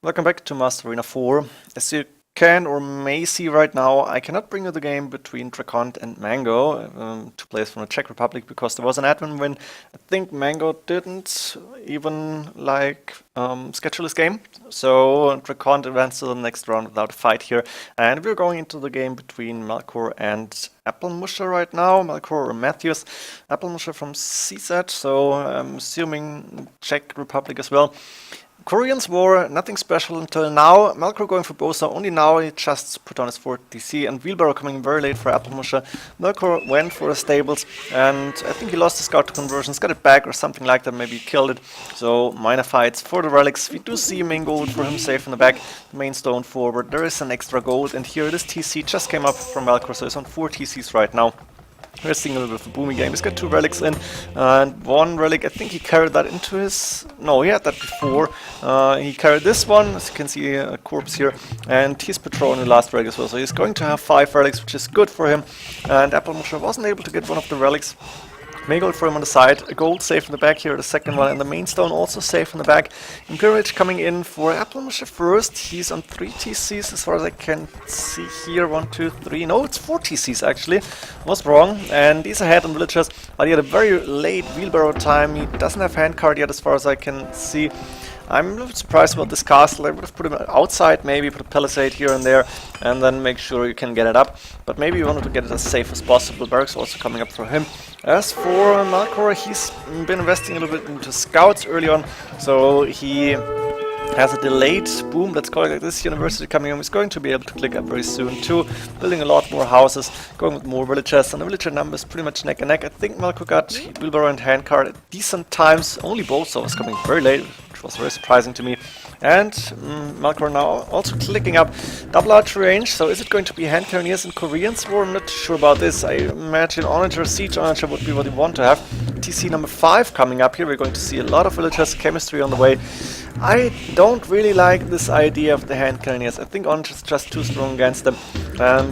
Welcome back to MoAre4. As you can or may see right now, I cannot bring you the game between Drakont and Mango, two players from the Czech Republic, because there was an admin win. I think Mango didn't even schedule this game, so Drakont advanced to the next round without a fight here. And we're going into the game between Melkor and Applemusher right now. Melkor or Matthews. Applemusher from CZ, so I'm assuming Czech Republic as well. Koreans were nothing special until now. Melkor going for Bosa, only now he just put on his 4th DC, and Wheelbarrow coming very late for Applemusher. Melkor went for the stables, and I think he lost the scout to conversions, got it back or something like that, maybe he killed it. So minor fights for the relics. We do see a main gold for him safe in the back, the main stone forward. There is an extra gold, and here this TC just came up from Melkor, so he's on 4 TCs right now. We're seeing a little bit of a booming game. He's got 2 relics in, and 1 relic, I think he carried that into his... No, he had that before. He carried this one, as you can see a corpse here, and he's patrolling the last relic as well. So he's going to have 5 relics, which is good for him. And Applemusher wasn't able to get one of the relics. Main gold for him on the side, a gold safe in the back here, the second one, and the main stone also safe in the back. Conquerors coming in for Applemusher first. He's on 3 TCs as far as I can see here. 1, 2, 3. No, it's 4 TCs actually. Was wrong. And he's ahead on villagers, but he had a very late wheelbarrow time. He doesn't have hand card yet as far as I can see. I'm a little bit surprised about this castle. I would have put him outside, maybe put a palisade here and there, and then make sure you can get it up. But maybe you wanted to get it as safe as possible. Barracks also coming up for him. As for Melkor, he's been investing a little bit into scouts early on, so he has a delayed boom, let's call it like this. University coming in, he's going to be able to click up very soon too, building a lot more houses, going with more villagers, and the villager number is pretty much neck and neck. I think Melkor got wheelbarrow and handcart at decent times, only Bosa was coming very late, which was very surprising to me. And Melkor now also clicking up double archery range, so is it going to be hand cannoneers and Koreans? Well, I'm not sure about this. I imagine Onager, Siege Onager would be what you want to have. TC number 5 coming up here, we're going to see a lot of villagers, chemistry on the way. I don't really like this idea of the hand cannoneers. I think Onager is just too strong against them.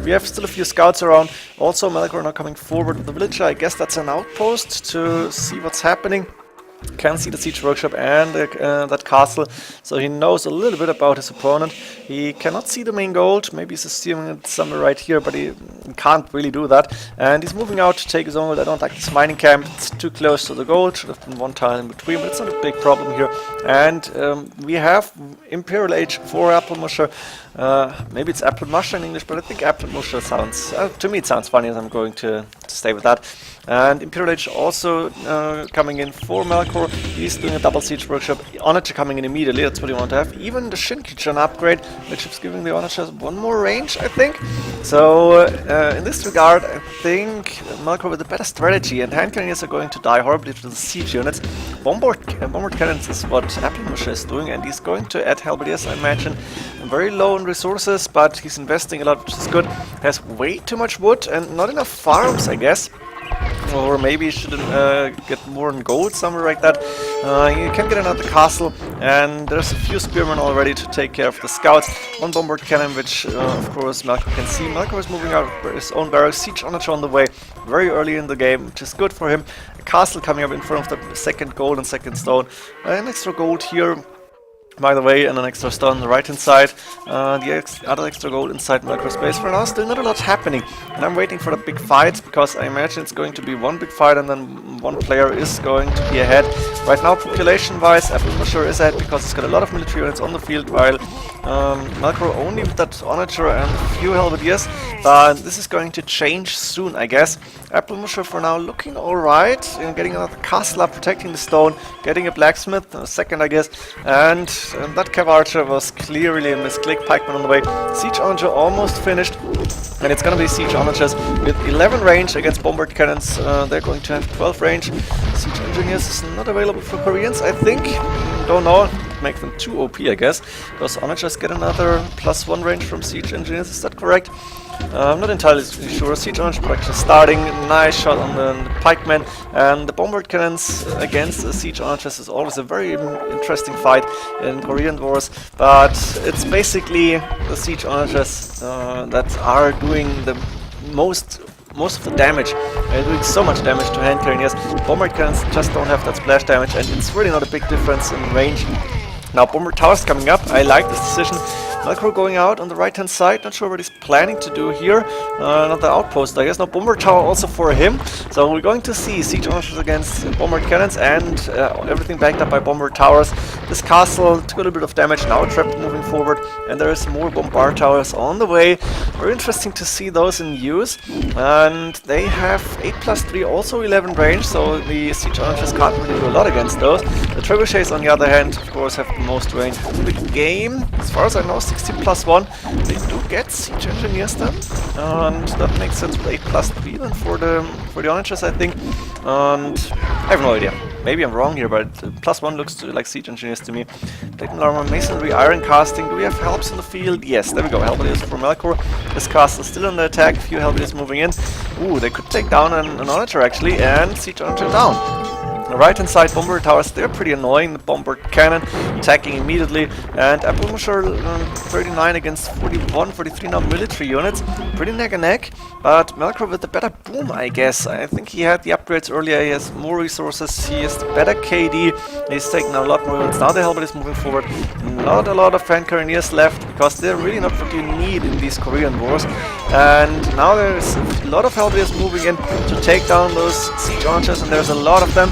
We have still a few scouts around. Also Melkor now coming forward with the villager. I guess that's an outpost to see what's happening. Can see the siege workshop and that castle, so he knows a little bit about his opponent. He cannot see the main gold, maybe he's assuming it's somewhere right here, but he can't really do that. And he's moving out to take his own gold. I don't like this mining camp, it's too close to the gold, should have been 1 tile in between, but it's not a big problem here. And we have Imperial Age for Applemusher. Maybe it's Applemusher in English, but I think Applemusher sounds, to me it sounds funny, as I'm going to stay with that. And Imperial Age also coming in for Melkor. He's doing a double siege workshop. Onager coming in immediately, that's what you want to have. Even the Shinkijan upgrade, which is giving the Onager 1 more range, I think. So in this regard, I think Melkor with a better strategy, and hand cannoneers are going to die horribly to the siege units. Bombard cannons is what Applemusher is doing, and he's going to add halberdiers, I imagine. Very low on resources, but he's investing a lot, which is good. Has way too much wood and not enough farms, I guess. Or maybe you should get more in gold, somewhere like that. You can get another castle, and there's a few spearmen already to take care of the scouts. 1 bombard cannon, which of course Melkor can see. Melkor is moving out of his own barracks. Siege Onager on the way very early in the game, which is good for him. A castle coming up in front of the second gold and second stone. An extra gold here, by the way, and an extra stone on the right hand side. The other extra gold inside Melkor's base. For now, still not a lot happening, and I'm waiting for the big fight, because I imagine it's going to be 1 big fight and then 1 player is going to be ahead. Right now, population-wise, Applemusher is ahead because he's got a lot of military units on the field, while Melkor only with that Onager and a few halberdiers. This is going to change soon, I guess. Applemusher for now looking alright, getting another castle up, protecting the stone, getting a blacksmith, a second I guess, and that cav archer was clearly a misclick. Pikeman on the way. Siege Onager almost finished, and it's gonna be Siege Onagers with 11 range against bombard cannons. They're going to have 12 range. Siege Engineers is not available for Koreans, I think. Don't know. Make them too OP, I guess. Does Onagers get another +1 range from Siege Engineers? Is that correct? I'm not entirely sure. Siege Onager production starting. Nice shot on the pikemen, and the bombard cannons against the Siege Onagers is always a very interesting fight in Korean wars. But it's basically the Siege Onagers that are doing the most of the damage. They're doing so much damage to hand cannoneers. Bombard cannons just don't have that splash damage, and it's really not a big difference in range. Now Bomber Towers coming up. I like this decision. Melkor going out on the right hand side. Not sure what he's planning to do here. Another outpost, I guess. Now Bomber Tower also for him. So we're going to see siege launchers against bombard cannons and everything backed up by bomber towers. This castle took a little bit of damage. Now trapped moving forward, and there is more bombard towers on the way. Very interesting to see those in use. And they have 8+3, also 11 range. So the siege launchers can't really do a lot against those. The trebuchets, on the other hand, of course, have the most range in the game. As far as I know, 16+1. They do get siege engineers then, and that makes sense with 8+3 then for the onagers, I think. And I have no idea. Maybe I'm wrong here, but +1 looks like siege engineers to me. Plate armor, masonry, iron casting. Do we have helps in the field? Yes, there we go. Halberdiers for Melkor. This castle is still under attack. A few halberdiers moving in. Ooh, they could take down an onager actually, and siege onager down. On the right hand side, bombard towers, they're pretty annoying. The bombard cannon attacking immediately, and Applemusher 39 against 41, 43 now military units. Pretty neck and neck, but Melkor with the better boom, I guess. I think he had the upgrades earlier, he has more resources, he has the better KD, he's taking a lot more units. Now the Halberd is moving forward. Not a lot of fan carronniers left, because they're really not what you need in these Korean wars. And now there's a lot of Halberdiers moving in to take down those siege archers, and there's a lot of them.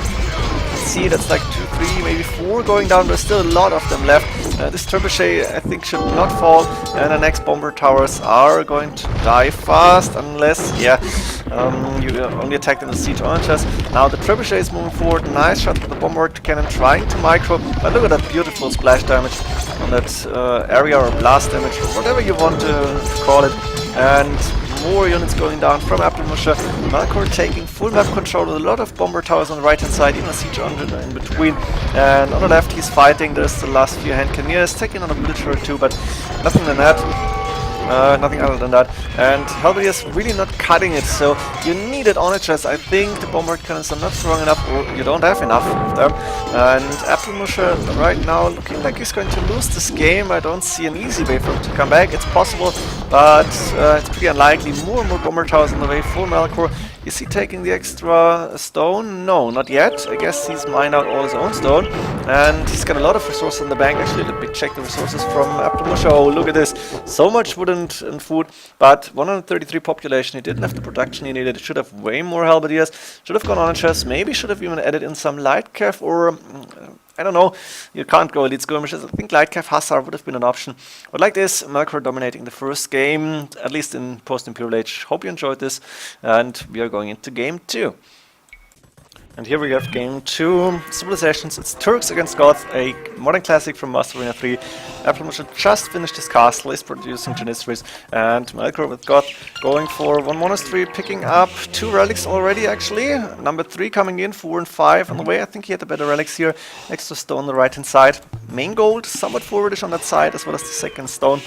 See, that's like 2, 3, maybe 4 going down, but there's still a lot of them left. This trebuchet, I think, should not fall, and the next bomber towers are going to die fast, unless, yeah, you only attack them with siege archers. Now the trebuchet is moving forward. Nice shot with the bombard cannon trying to micro, but look at that beautiful splash damage on that area, or blast damage, or whatever you want to call it. And more units going down from Applemusher. Melkor taking full map control with a lot of bomber towers on the right hand side, even a siege engine in between. And on the left he's fighting. There's the last few hand cannoneers taking on a villager or two, but nothing than that. Nothing other than that. And Halberdiers really not cutting it, so you needed onagers. I think the bombard cannons are not strong enough, or you don't have enough of them. And Applemusher right now looking like he's going to lose this game. I don't see an easy way for him to come back. It's possible, but it's pretty unlikely. More and more bomber towers on the way for Melkor. Is he taking the extra stone? No, not yet. I guess he's mined out all his own stone. And he's got a lot of resources in the bank. Actually, let me check the resources from Applemusher. Oh, look at this. So much wood and food, but 133 population. He didn't have the production he needed. He should have way more halberdiers. Should have gone on chess. Maybe should have even added in some light cav, or I don't know. You can't go elite skirmishes. I think light cav Hussar would have been an option. But like this, Melkor dominating the first game, at least in post-Imperial Age. Hope you enjoyed this, and we are going into game 2. And here we have game 2, Civilizations. It's Turks against Goths, a modern classic from Master Arena 3. Applemusher just finished his castle, is producing Janissaries, and Melkor with Goth going for 1 monastery, picking up 2 relics already actually. Number 3 coming in, 4 and 5 on the way. I think he had the better relics here, next to stone on the right hand side. Main gold, somewhat forwardish on that side, as well as the second stone.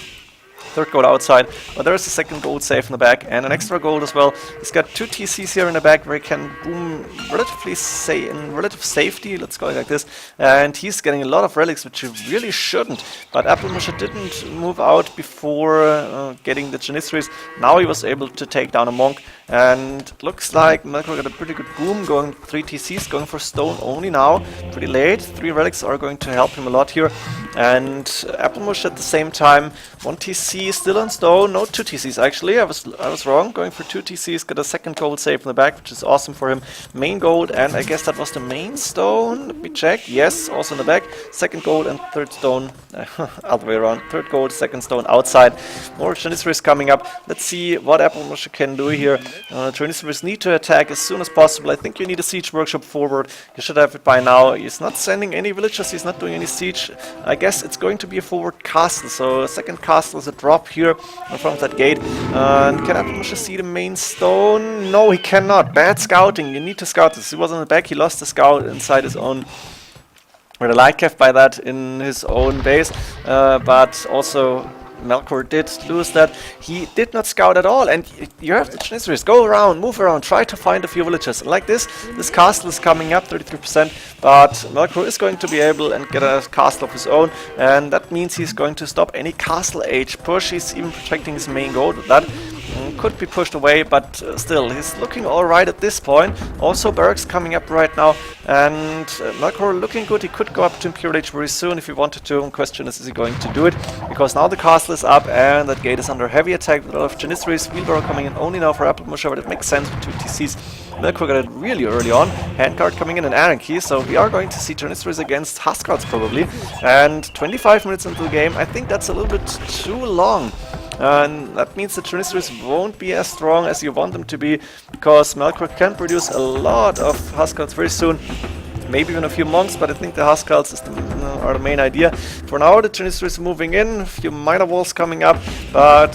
Third gold outside, but there is a second gold safe in the back, and an extra gold as well. He's got 2 TCs here in the back where he can boom relatively in relative safety, let's go like this. And he's getting a lot of relics, which he really shouldn't. But Applemusher didn't move out before getting the Janissaries. Now he was able to take down a monk, and looks like Melkor got a pretty good boom, going 3 TCs, going for stone only now. Pretty late. 3 relics are going to help him a lot here. And Applemusher at the same time, 1 TC still on stone, no 2 TCs actually, I was wrong, going for 2 TCs, got a second gold safe in the back, which is awesome for him. Main gold, and I guess that was the main stone, let me check, yes, also in the back, second gold and third stone, other way around, third gold, second stone outside. More Janissaries coming up, let's see what Applemusher can do here. Janissaries need to attack as soon as possible. I think you need a siege workshop forward, you should have it by now. He's not sending any villagers, he's not doing any siege. I guess it's going to be a forward castle, so a second castle is a drop here in front of that gate. And can Applemusher see the main stone? No, he cannot. Bad scouting. You need to scout this. He was on the back. He lost the scout inside his own, or the light cav by that, in his own base. But also Melkor did lose that. He did not scout at all, and you have the Janissaries. Go around, move around, try to find a few villages. And like this castle is coming up 33%, but Melkor is going to be able and get a castle of his own, and that means he's going to stop any castle age push. He's even protecting his main gold with that. could be pushed away, but still, he's looking alright at this point. Also, barracks coming up right now, and Melkor looking good. He could go up to Imperial Age very soon if he wanted to. The question is he going to do it? Because now the castle is up, and that gate is under heavy attack with a lot of Janissaries. Wheelbarrow coming in only now for Applemusher, but it makes sense with 2 TCs. Melkor got it really early on. Handguard coming in and Anarchy, so we are going to see Janissaries against Huskarls probably. And 25 minutes into the game, I think that's a little bit too long. And that means the Janissaries won't be as strong as you want them to be, because Melkor can produce a lot of Huskarls very soon. Maybe even a few monks, but I think the Huskarls are the main idea. For now, the Janissaries moving in, a few minor walls coming up, but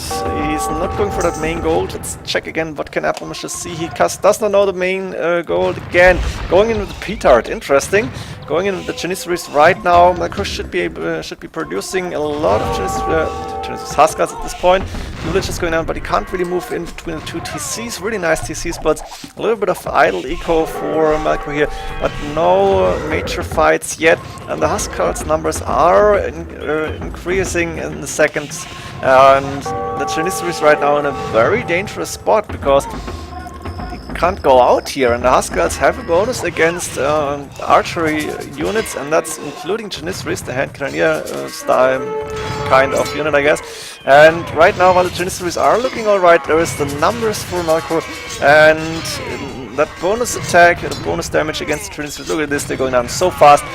he's not going for that main goal. Let's check again, what can Applemusher see? He does not know the main goal again. Going in with the petard, interesting. Going in with the Janissaries right now, Melkor should be producing a lot of Janissaries Huskarls at this point. Village is going down, but he can't really move in between the 2 TCs. Really nice TC spots. A little bit of idle eco for Melkor here, but no major fights yet. And the Huskarls numbers are increasing in the seconds. And the Janissaries right now in a very dangerous spot, because can't go out here, and the Huskarls have a bonus against archery units, and that's including Janissaries, the hand cannoneer style kind of unit, I guess. And right now, while the Janissaries are looking alright, there is the numbers for Melkor, and that bonus attack, the bonus damage against the Janissaries, look at this, they're going down so fast,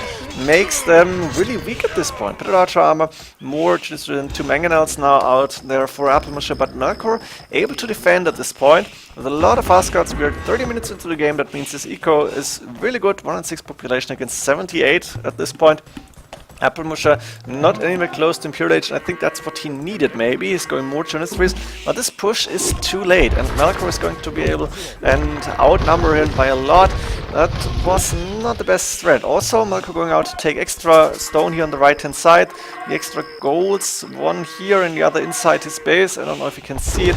makes them really weak at this point. Better archer armor, more Janissaries and 2 mangonels now out there for Applemusher, but Melkor able to defend at this point. With a lot of Huskarls, we are 30 minutes into the game, that means this eco is really good, 106 population against 78 at this point. Applemusher not anywhere close to Imperial Age, and I think that's what he needed maybe. He's going more Janissaries, but this push is too late, and Melkor is going to be able and outnumber him by a lot. That was not the best threat. Also, Melkor going out to take extra stone here on the right hand side. The extra golds, one here and the other inside his base. I don't know if you can see it.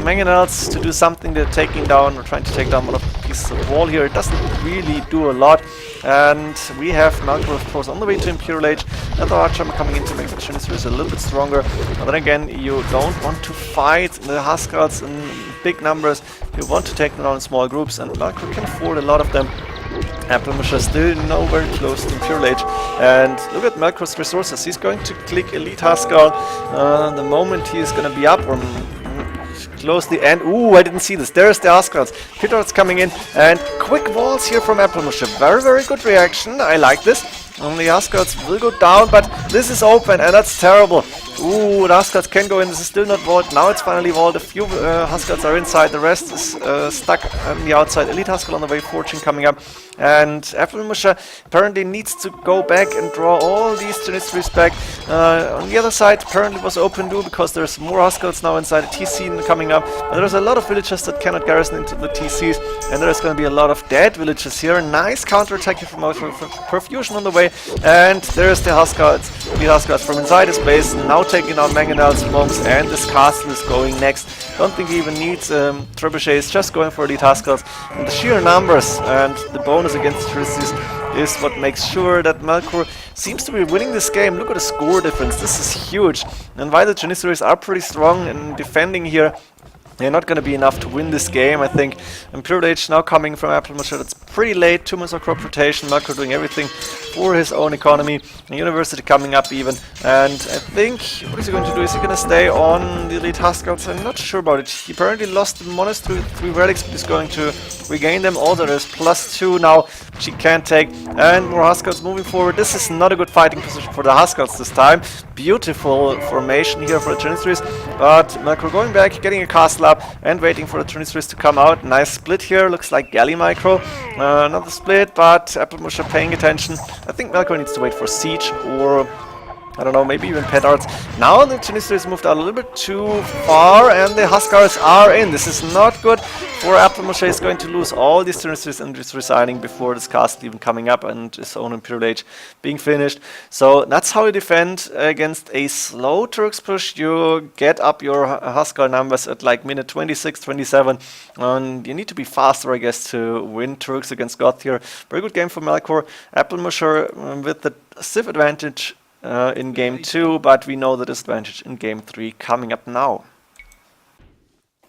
Mangonels to do something, they're taking down, or trying to take down one of the pieces of wall here. It doesn't really do a lot. And we have Melkor, of course, on the way to Imperial Age. Another archer coming in to make the Janissaries a little bit stronger. But then again, you don't want to fight the Huskarls in big numbers. You want to take them down in small groups, and Melkor can afford a lot of them. Applemusher still nowhere close to Imperial Age. And look at Melkor's resources. He's going to click Elite Huskarl the moment he is going to be up, or close the end. Ooh, I didn't see this. There's the Huskarls. Petards coming in, and quick walls here from Applemusher. Very, very good reaction. I like this. Only Huskarls will go down, but this is open, and that's terrible. Ooh, the Huskarls can go in. This is still not vault. Now it's finally vault. A few Huskarls are inside. The rest is stuck on the outside. Elite Huskarl on the way. Fortune coming up. And Applemusher apparently needs to go back and draw all these Janissaries back. On the other side, apparently was open too, because there's more Huskarls now inside. A TC coming up. And there's a lot of villagers that cannot garrison into the TCs. And there's going to be a lot of dead villagers here. Nice counterattack from Perfusion on the way. And there's the Huskarls. The Huskarls from inside his base. Now taking out Mangonels, monks, and this castle is going next. Don't think he even needs trebuchets, just going for Elite Huskarls. And the sheer numbers and the bonus against Janissaries is what makes sure that Melkor seems to be winning this game. Look at the score difference, this is huge. And while the Janissaries are pretty strong in defending here, they're not going to be enough to win this game, I think. Imperial Age now coming from Applemusher. That's pretty late. 2 months of crop rotation. Melkor doing everything for his own economy. The University coming up even. And I think, what is he going to do? Is he going to stay on the Elite Huskarls? I'm not sure about it. He apparently lost the Monastery 3 relics, but he's going to regain them. Also, there's +2 now, which he can't take. And more Huskarls moving forward. This is not a good fighting position for the Huskarls this time. Beautiful formation here for the Janissaries. But Melkor going back, getting a castle up, and waiting for the Janissaries to come out. Nice split here, looks like Galley Micro. Another split, but Applemusher paying attention. I think Melkor needs to wait for Siege, or I don't know, maybe even Petards. Now the Janissaries moved out a little bit too far, and the Huskarls are in. This is not good for Applemusher. He's going to lose all these Janissaries and just resigning before this castle even coming up and his own Imperial Age being finished. So that's how you defend against a slow Turks push. You get up your Huskarl numbers at like minute 26, 27, and you need to be faster, I guess, to win Turks against Goth here. Very good game for Melkor. Applemusher with the Civ advantage in game 2, but we know the disadvantage in game 3 coming up now.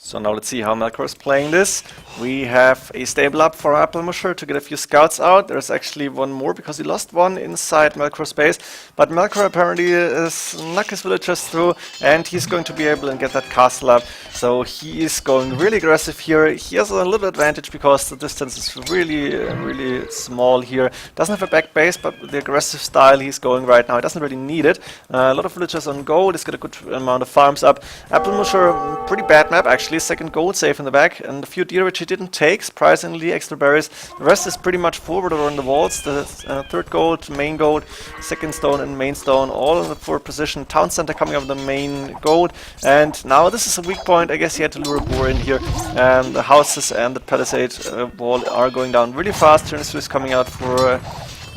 So now let's see how Melkor is playing this. We have a stable up for Applemusher to get a few scouts out. There's actually one more because he lost one inside Melkor's base. But Melkor apparently snuck his villagers through and he's going to be able to get that castle up. So he is going really aggressive here. He has a little advantage because the distance is really small here. Doesn't have a back base, but with the aggressive style he's going right now, he doesn't really need it. A lot of villagers on gold. He's got a good amount of farms up. Applemusher, pretty bad map actually. Second gold safe in the back and a few deer which he didn't take, surprisingly, extra berries. The rest is pretty much forward or on the walls. The third gold, main gold, second stone and main stone, all in the forward position. Town center coming up with the main gold. And now this is a weak point. I guess he had to lure a boar in here. And the houses and the palisade wall are going down really fast. Tyrannosaurus is coming out for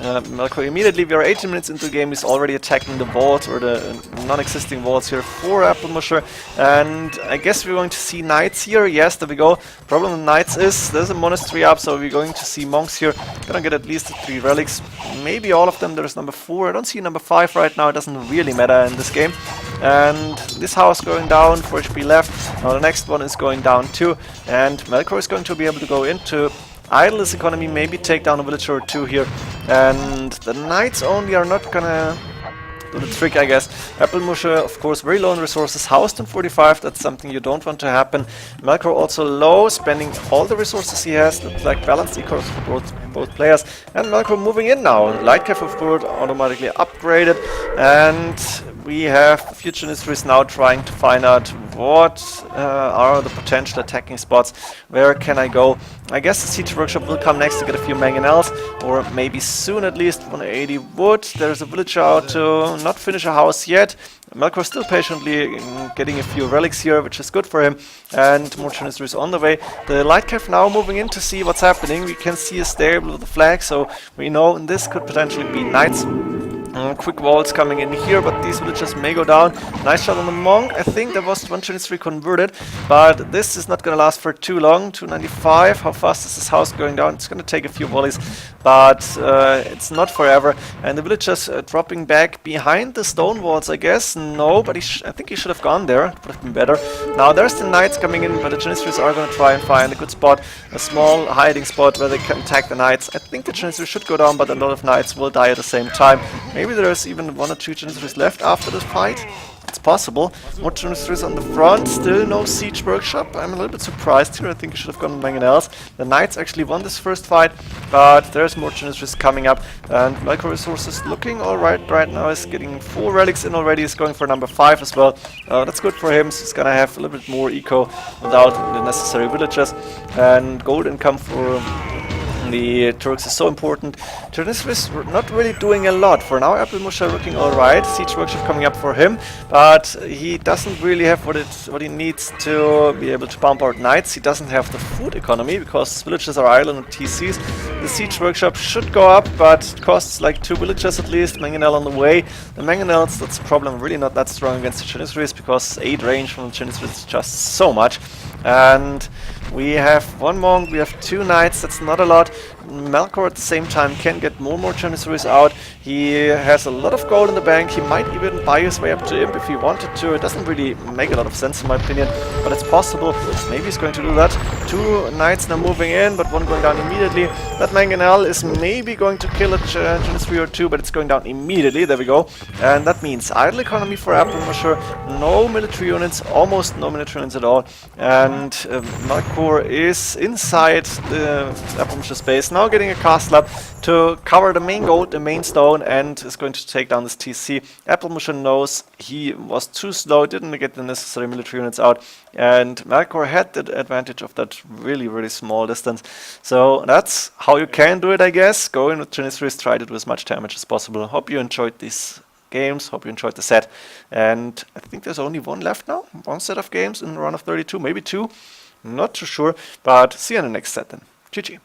Melkor immediately. We are 18 minutes into the game. He's already attacking the walls or the non-existing walls here for Applemusher. And I guess we're going to see knights here. Yes, there we go. Problem with knights is there's a monastery up, so we're going to see monks here. Gonna get at least 3 relics. Maybe all of them. There's number 4. I don't see number 5 right now. It doesn't really matter in this game. And this house going down, 4 HP left. Now the next one is going down too. And Melkor is going to be able to go into idle this economy, maybe take down a villager or 2 here. And the knights only are not gonna do the trick, I guess. Applemusher, of course, very low on resources, housed in 45, that's something you don't want to happen. Melkor also low, spending all the resources he has, looks like balanced ecos for both players. And Melkor moving in now. Lightcap, of course, automatically upgraded. And we have future mysteries now trying to find out what are the potential attacking spots. Where can I go? I guess the siege workshop will come next to get a few mangonels, or maybe soon at least 180 wood. There's a villager out to not finish a house yet. Melkor still patiently getting a few relics here, which is good for him, and more Janissaries on the way. The Lightcap now moving in to see what's happening. We can see a stable with a flag, so we know this could potentially be knights. Quick walls coming in here, but these villagers may go down. Nice shot on the monk. I think there was 123 converted, but this is not going to last for too long. 295. How fast is this house going down? It's going to take a few volleys, but it's not forever. And the villagers dropping back behind the stone walls, I guess. No, but I think he should have gone there. It would have been better. Now there's the knights coming in, but the Janissaries are going to try and find a good spot, a small hiding spot where they can attack the knights. I think the Janissaries should go down, but a lot of knights will die at the same time. Maybe there's even 1 or 2 Janissaries left after this fight. It's possible. More Janissaries on the front. Still no siege workshop. I'm a little bit surprised here. I think I should have gone mangonels. The knights actually won this first fight, but there's more Janissaries coming up. And Melkor resources looking alright right now. He's getting 4 relics in already. He's going for number 5 as well. That's good for him. So he's gonna have a little bit more eco without the necessary villagers. And gold income for the Turks is so important. Janissaries not really doing a lot. For now, Applemusher looking alright. Siege Workshop coming up for him, but he doesn't really have what he needs to be able to pump out knights. He doesn't have the food economy because villages are island and TCs. The Siege Workshop should go up, but it costs like 2 villagers at least. Mangonel on the way. The Mangonels, that's a problem, really not that strong against the Janissaries because 8 range from the Janissaries is just so much. And we have 1 monk, we have 2 knights, that's not a lot. Melkor at the same time can get more Janissaries out. He has a lot of gold in the bank. He might even buy his way up to Imp if he wanted to. It doesn't really make a lot of sense in my opinion, but it's possible. Maybe he's going to do that. 2 knights now moving in, but 1 going down immediately. That Mangonel is maybe going to kill a Janissary or 2, but it's going down immediately. There we go. And that means idle economy for Applemusher. No military units, almost no military units at all. And Melkor is inside the Applemusher space, now getting a castle up to cover the main gold, the main stone, and is going to take down this TC. Applemusher knows he was too slow, didn't get the necessary military units out, and Melkor had the advantage of that really small distance. So that's how you can do it, I guess. Go in with Janissaries, try to do as much damage as possible. Hope you enjoyed these games, hope you enjoyed the set, and I think there's only 1 left now, 1 set of games in run of 32, maybe 2, not too sure, but see you in the next set then. GG.